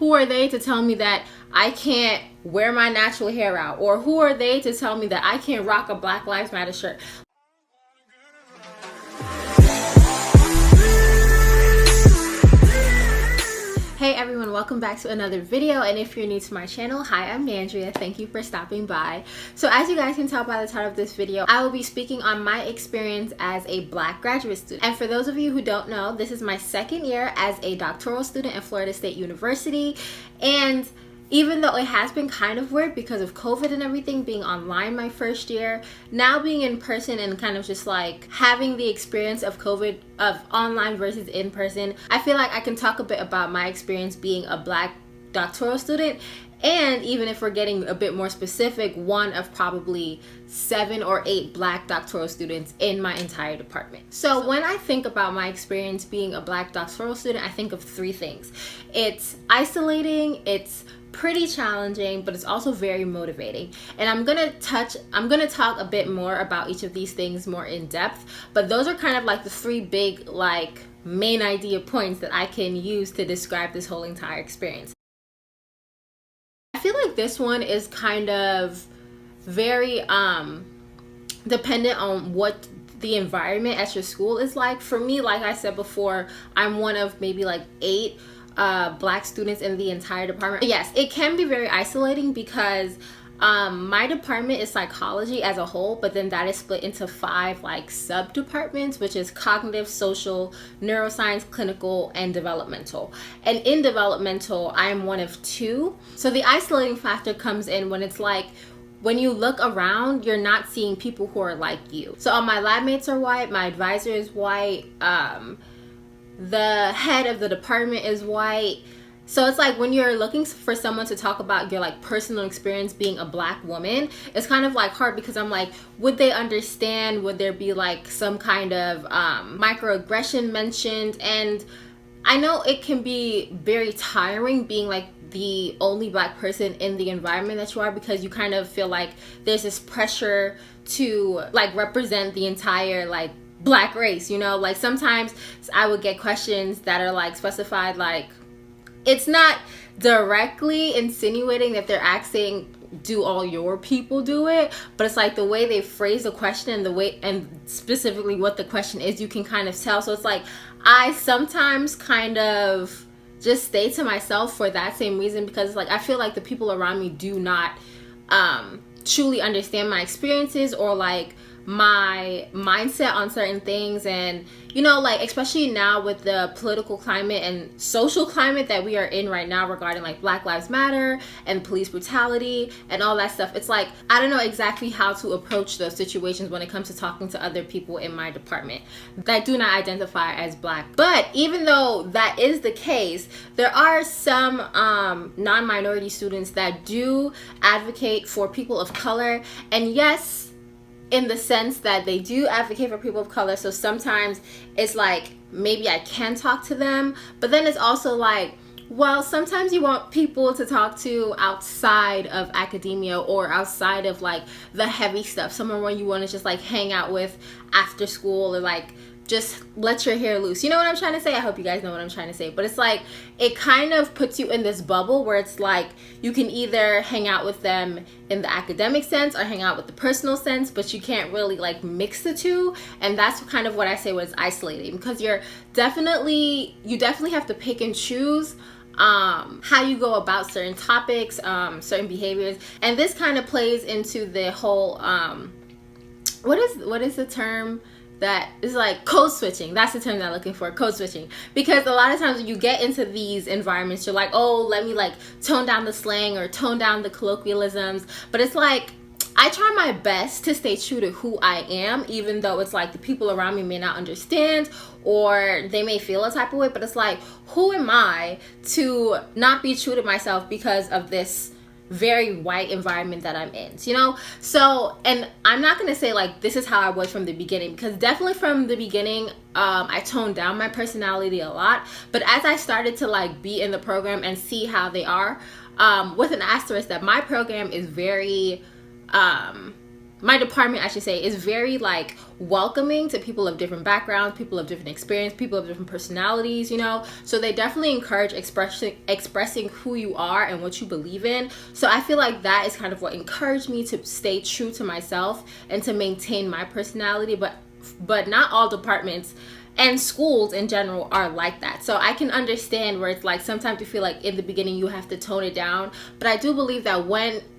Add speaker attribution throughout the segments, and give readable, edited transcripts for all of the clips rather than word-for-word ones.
Speaker 1: who are they to tell me that I can't wear my natural hair out? Or who are they to tell me that I can't rock a Black Lives Matter shirt? Hey everyone, welcome back to another video, and if you're new to my channel, hi, I'm Nandria. Thank you for stopping by. So as you guys can tell by the title of this video, I will be speaking on my experience as a Black graduate student. And for those of you who don't know, this is my second year as a doctoral student at Florida State University, and even though it has been kind of weird because of COVID and everything, being online my first year, now being in person and kind of just like having the experience of COVID, of online versus in person, I feel like I can talk a bit about my experience being a Black doctoral student. And even if we're getting a bit more specific, one of probably 7 or 8 Black doctoral students in my entire department. So when I think about my experience being a Black doctoral student, I think of 3 things. It's isolating, it's pretty challenging, but it's also very motivating. And I'm gonna talk a bit more about each of these things more in depth, but those are kind of like the 3 big like main idea points that I can use to describe this whole entire experience. I feel like this one is kind of very dependent on what the environment at your school is like. For me, like I said before, I'm one of maybe like 8 Black students in the entire department. Yes, it can be very isolating because my department is psychology as a whole, but then that is split into 5 like sub departments, which is cognitive, social, neuroscience, clinical, and developmental. And in developmental, I am one of 2. So the isolating factor comes in when it's like, when you look around, you're not seeing people who are like you. So all my lab mates are white, my advisor is white, the head of the department is white. So it's like when you're looking for someone to talk about your like personal experience being a Black woman, it's kind of like hard because I'm like, would they understand? Would there be like some kind of microaggression mentioned? And I know it can be very tiring being like the only Black person in the environment that you are, because you kind of feel like there's this pressure to like represent the entire like Black race, you know. Like sometimes I would get questions that are like specified, like it's not directly insinuating that they're asking, do all your people do it, but it's like the way they phrase the question and the way, and specifically what the question is, you can kind of tell. So it's like I sometimes kind of just stay to myself for that same reason, because it's like I feel like the people around me do not truly understand my experiences or like my mindset on certain things. And you know, like especially now with the political climate and social climate that we are in right now regarding like Black Lives Matter and police brutality and all that stuff, it's like I don't know exactly how to approach those situations when it comes to talking to other people in my department that do not identify as Black. But even though that is the case, there are some non-minority students that do advocate for people of color. And yes, in the sense that they do advocate for people of color, so sometimes it's like maybe I can talk to them, but then it's also like, well, sometimes you want people to talk to outside of academia or outside of like the heavy stuff, someone where you want to just like hang out with after school or like just let your hair loose. You know what I'm trying to say? I hope you guys know what I'm trying to say. But it's like it kind of puts you in this bubble where it's like you can either hang out with them in the academic sense or hang out with the personal sense, but you can't really like mix the two. And that's kind of what I say was isolating, because you definitely have to pick and choose how you go about certain topics, certain behaviors. And this kind of plays into the whole what is the term that is like code switching? That's the term that I'm looking for, code switching. Because a lot of times when you get into these environments, you're like, oh, let me like tone down the slang or tone down the colloquialisms. But it's like I try my best to stay true to who I am, even though it's like the people around me may not understand or they may feel a type of way. But it's like, who am I to not be true to myself because of this very white environment that I'm in, you know? So, and I'm not gonna say like this is how I was from the beginning, because definitely from the beginning I toned down my personality a lot. But as I started to like be in the program and see how they are, with an asterisk that my program is very my department, I should say, is very like welcoming to people of different backgrounds, people of different experience, people of different personalities, you know. So they definitely encourage expressing who you are and what you believe in. So I feel like that is kind of what encouraged me to stay true to myself and to maintain my personality. But not all departments and schools in general are like that. So I can understand where it's like sometimes you feel like in the beginning you have to tone it down. But I do believe that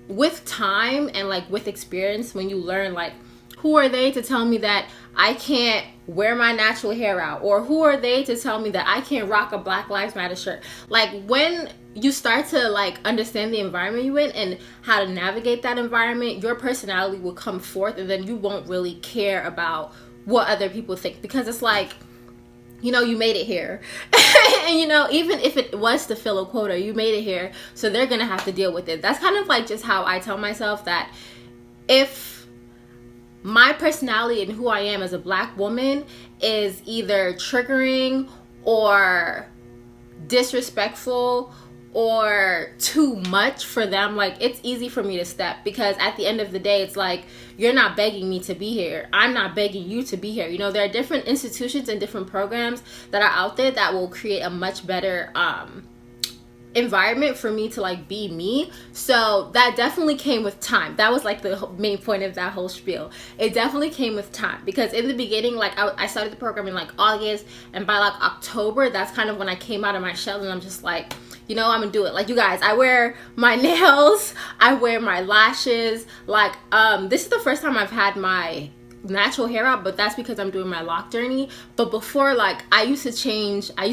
Speaker 1: with time and like with experience, when you learn like, who are they to tell me that I can't wear my natural hair out? Or who are they to tell me that I can't rock a Black Lives Matter shirt? Like when you start to like understand the environment you're in and how to navigate that environment, your personality will come forth, and then you won't really care about what other people think, because it's like, you know, you made it here. And you know, even if it was to fill a quota, you made it here, so they're gonna have to deal with it. That's kind of like just how I tell myself that if my personality and who I am as a Black woman is either triggering or disrespectful or too much for them, like it's easy for me to step, because at the end of the day, it's like, you're not begging me to be here, I'm not begging you to be here. You know, there are different institutions and different programs that are out there that will create a much better environment for me to like be me. So that definitely came with time. That was like the main point of that whole spiel. It definitely came with time, because in the beginning, like I started the program in like August, and by like October, that's kind of when I came out of my shell, and I'm just like, you know, I'm gonna do it. Like, you guys, I wear my nails, I wear my lashes. Like, this is the first time I've had my natural hair out, but that's because I'm doing my lock journey. But before, like, I used to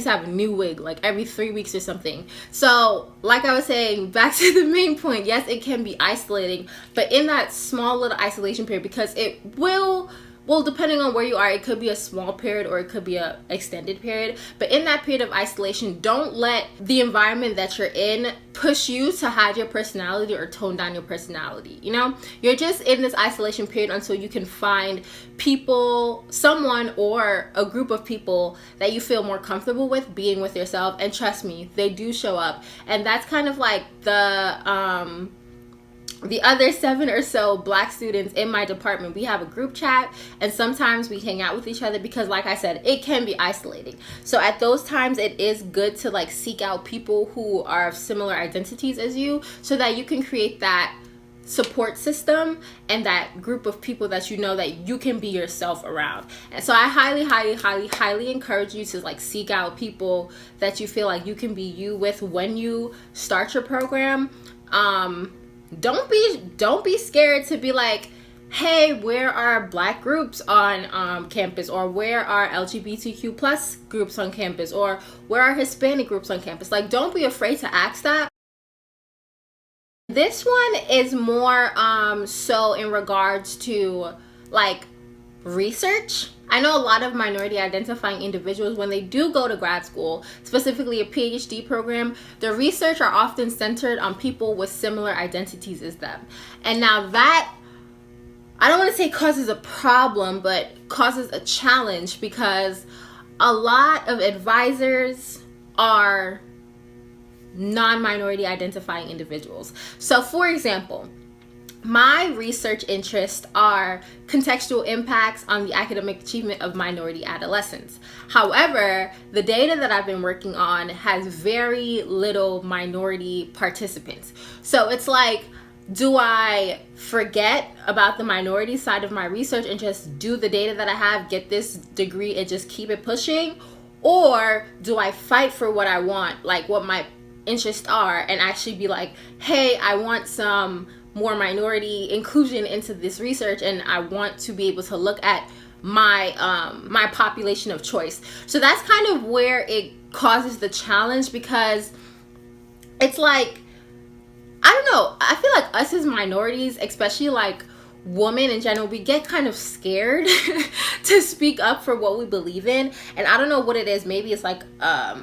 Speaker 1: have a new wig like every 3 weeks or something. So like I was saying, back to the main point, yes, it can be isolating, but in that small little isolation period, because it will, well, depending on where you are, it could be a small period or it could be a extended period. But in that period of isolation, don't let the environment that you're in push you to hide your personality or tone down your personality. You know, you're just in this isolation period until you can find people, someone or a group of people that you feel more comfortable with being with yourself. And trust me, they do show up. And that's kind of like the other 7 or so Black students in my department. We have a group chat, and sometimes we hang out with each other, because like I said, it can be isolating. So at those times, it is good to like seek out people who are of similar identities as you, so that you can create that support system and that group of people that you know that you can be yourself around. And so I highly encourage you to like seek out people that you feel like you can be you with when you start your program. Don't be scared to be like, hey, where are Black groups on campus, or where are LGBTQ plus groups on campus, or where are Hispanic groups on campus? Like, don't be afraid to ask that. This one is more so in regards to like research. I know a lot of minority identifying individuals, when they do go to grad school, specifically a PhD program, the research are often centered on people with similar identities as them. And now that, I don't want to say causes a problem, but causes a challenge, because a lot of advisors are non-minority identifying individuals. So for example, my research interests are contextual impacts on the academic achievement of minority adolescents. However, the data that I've been working on has very little minority participants. So it's like, do I forget about the minority side of my research and just do the data that I have, get this degree, and just keep it pushing? Or do I fight for what I want, like what my interests are, and actually be like, hey, I want some more minority inclusion into this research, and I want to be able to look at my my population of choice. So that's kind of where it causes the challenge, because it's like, I don't know, I feel like us as minorities, especially like women in general, we get kind of scared to speak up for what we believe in. And I don't know what it is. Maybe it's like I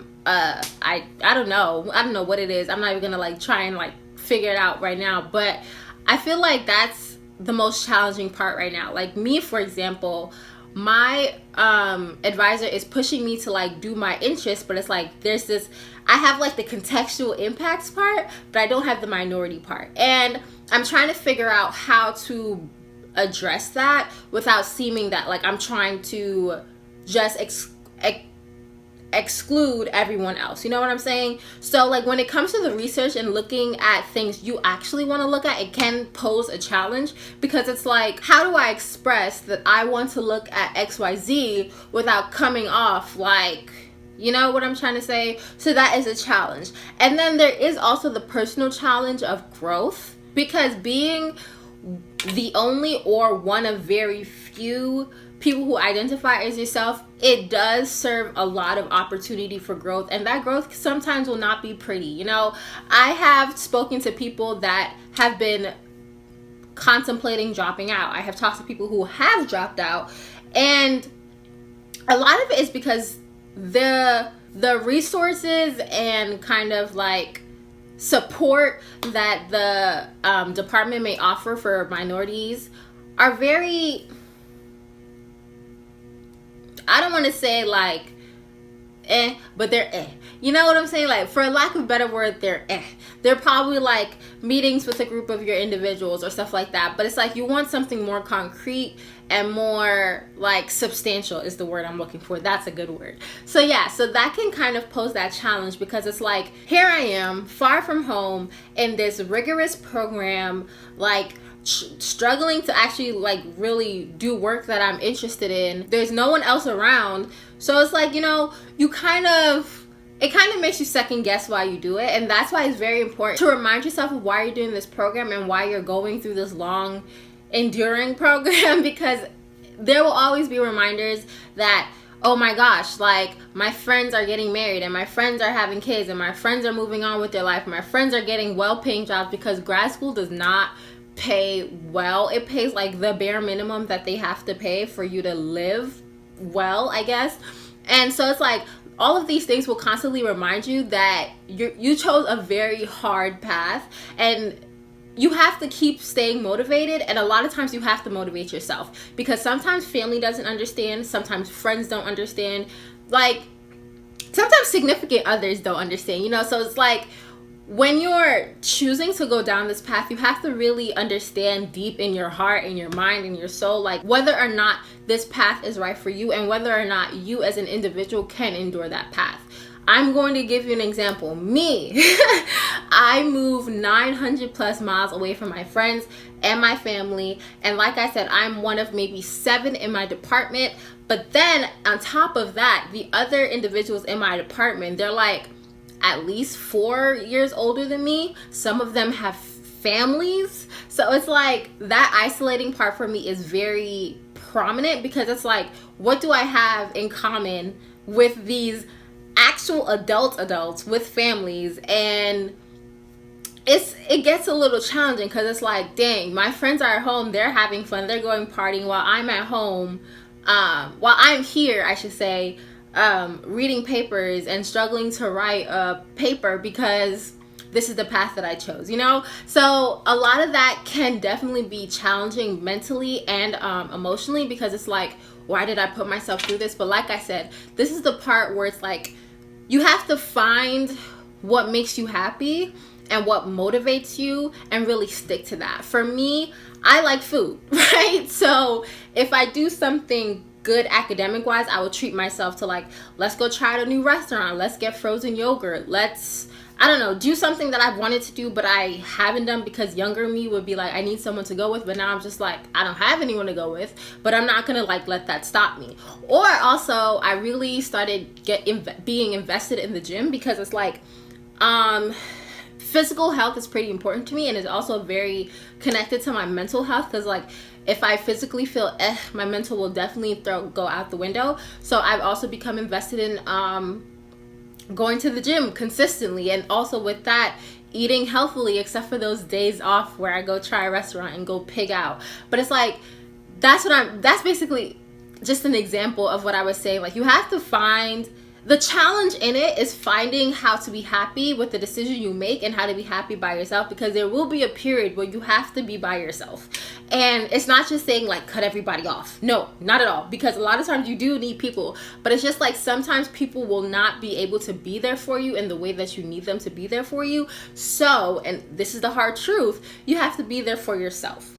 Speaker 1: don't know what it is. I'm not even gonna like try and like figure it out right now, but I feel like that's the most challenging part right now. Like me, for example, my advisor is pushing me to like do my interests, but it's like there's this, I have like the contextual impacts part, but I don't have the minority part, and I'm trying to figure out how to address that without seeming that like I'm trying to just exclude everyone else. You know what I'm saying? So like when it comes to the research and looking at things you actually want to look at, it can pose a challenge, because it's like, how do I express that I want to look at XYZ without coming off like, you know what I'm trying to say? So that is a challenge. And then there is also the personal challenge of growth, because being the only or one of very few people who identify as yourself, it does serve a lot of opportunity for growth, and that growth sometimes will not be pretty. You know, I have spoken to people that have been contemplating dropping out. I have talked to people who have dropped out, and a lot of it is because the resources and kind of like support that the department may offer for minorities are very, I don't want to say like but they're you know what I'm saying? Like, for lack of a better word, they're probably like meetings with a group of your individuals or stuff like that, but it's like you want something more concrete and more like substantial is the word I'm looking for. That's a good word. So yeah, so that can kind of pose that challenge, because it's like, here I am far from home in this rigorous program, like struggling to actually like really do work that I'm interested in. There's no one else around, so it's like, you know, it kind of makes you second guess why you do it. And that's why it's very important to remind yourself of why you're doing this program and why you're going through this long enduring program, because there will always be reminders that, oh my gosh, like my friends are getting married and my friends are having kids and my friends are moving on with their life, my friends are getting well-paying jobs, because grad school does not pay well. It pays like the bare minimum that they have to pay for you to live well, I guess. And so it's like all of these things will constantly remind you that you chose a very hard path, and you have to keep staying motivated. And a lot of times you have to motivate yourself, because sometimes family doesn't understand, sometimes friends don't understand, like sometimes significant others don't understand, you know. So it's like, when you're choosing to go down this path, you have to really understand deep in your heart and your mind and your soul, like whether or not this path is right for you and whether or not you as an individual can endure that path. I'm going to give you an example. Me, I moved 900 plus miles away from my friends and my family. And like I said, I'm one of maybe 7 in my department. But then on top of that, the other individuals in my department, they're like at least 4 years older than me. Some of them have families. So it's like that isolating part for me is very prominent, because it's like, what do I have in common with these actual adults with families? And it gets a little challenging, because it's like, dang, my friends are at home, they're having fun, they're going partying, while I'm at home, while I'm here, I should say, reading papers and struggling to write a paper because this is the path that I chose, you know? So a lot of that can definitely be challenging mentally and emotionally, because it's like, why did I put myself through this? But like I said, this is the part where it's like, you have to find what makes you happy and what motivates you and really stick to that. For me, I like food, right? So if I do something good academic wise, I will treat myself to like, let's go try a new restaurant, let's get frozen yogurt, let's, I don't know, do something that I've wanted to do but I haven't done, because younger me would be like, I need someone to go with, but now I'm just like, I don't have anyone to go with, but I'm not gonna like let that stop me. Or also, I really started being invested in the gym, because it's like, physical health is pretty important to me, and it's also very connected to my mental health, because like if I physically feel my mental will definitely go out the window. So I've also become invested in going to the gym consistently, and also with that, eating healthily, except for those days off where I go try a restaurant and go pig out. But it's like, that's basically just an example of what I was saying. Like, you have to find, the challenge in it is finding how to be happy with the decision you make and how to be happy by yourself, because there will be a period where you have to be by yourself. And it's not just saying like cut everybody off. No, not at all, because a lot of times you do need people, but it's just like sometimes people will not be able to be there for you in the way that you need them to be there for you. So, and this is the hard truth, you have to be there for yourself.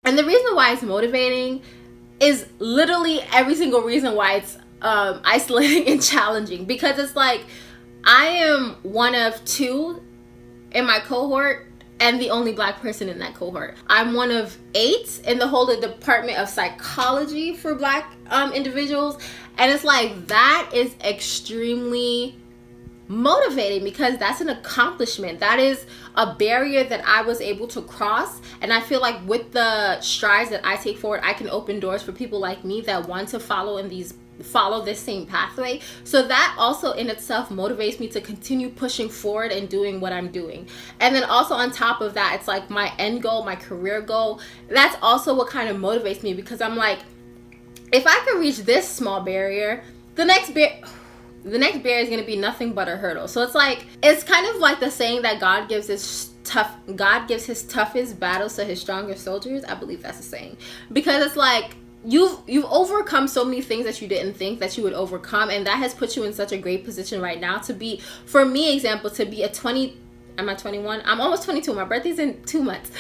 Speaker 1: And the reason why it's motivating is literally every single reason why it's isolating and challenging, because it's like I am one of 2 in my cohort and the only Black person in that cohort. I'm one of 8 in the whole department of psychology for Black individuals, and it's like that is extremely motivating because that's an accomplishment. That is a barrier that I was able to cross, and I feel like with the strides that I take forward, I can open doors for people like me that want to follow this same pathway. So that also in itself motivates me to continue pushing forward and doing what I'm doing. And then also on top of that, it's like my end goal, my career goal. That's also what kind of motivates me, because I'm like, if I can reach this small barrier, the next barrier is going to be nothing but a hurdle. So it's kind of like the saying that God gives his toughest battles to his strongest soldiers. I believe that's the saying, because it's like you've overcome so many things that you didn't think that you would overcome, and that has put you in such a great position right now to be, for me example, to be a 20 am I 21? I'm almost 22. My birthday's in 2 months.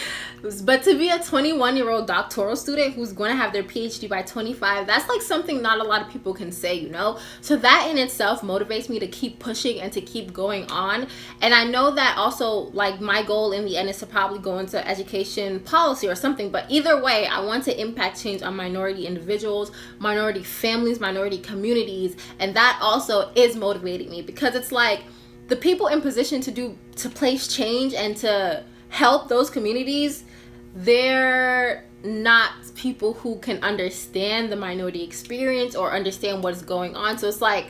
Speaker 1: But to be a 21-year-old doctoral student who's going to have their PhD by 25, that's like something not a lot of people can say, you know? So that in itself motivates me to keep pushing and to keep going on. And I know that also, like, my goal in the end is to probably go into education policy or something. But either way, I want to impact change on minority individuals, minority families, minority communities. And that also is motivating me, because it's like, the people in position to place change and to help those communities, they're not people who can understand the minority experience or understand what's going on. So it's like,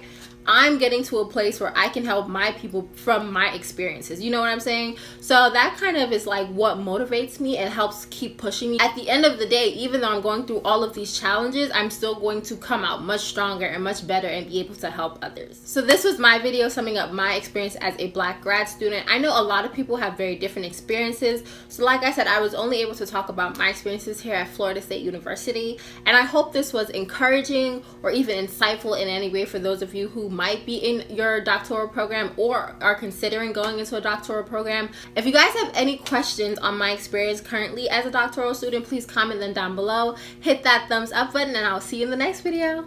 Speaker 1: I'm getting to a place where I can help my people from my experiences. You know what I'm saying? So that kind of is like what motivates me and helps keep pushing me. At the end of the day, even though I'm going through all of these challenges, I'm still going to come out much stronger and much better and be able to help others. So this was my video summing up my experience as a Black grad student. I know a lot of people have very different experiences. So like I said, I was only able to talk about my experiences here at Florida State University. And I hope this was encouraging or even insightful in any way for those of you who might be in your doctoral program or are considering going into a doctoral program. If you guys have any questions on my experience currently as a doctoral student, please comment them down below. Hit that thumbs up button, and I'll see you in the next video.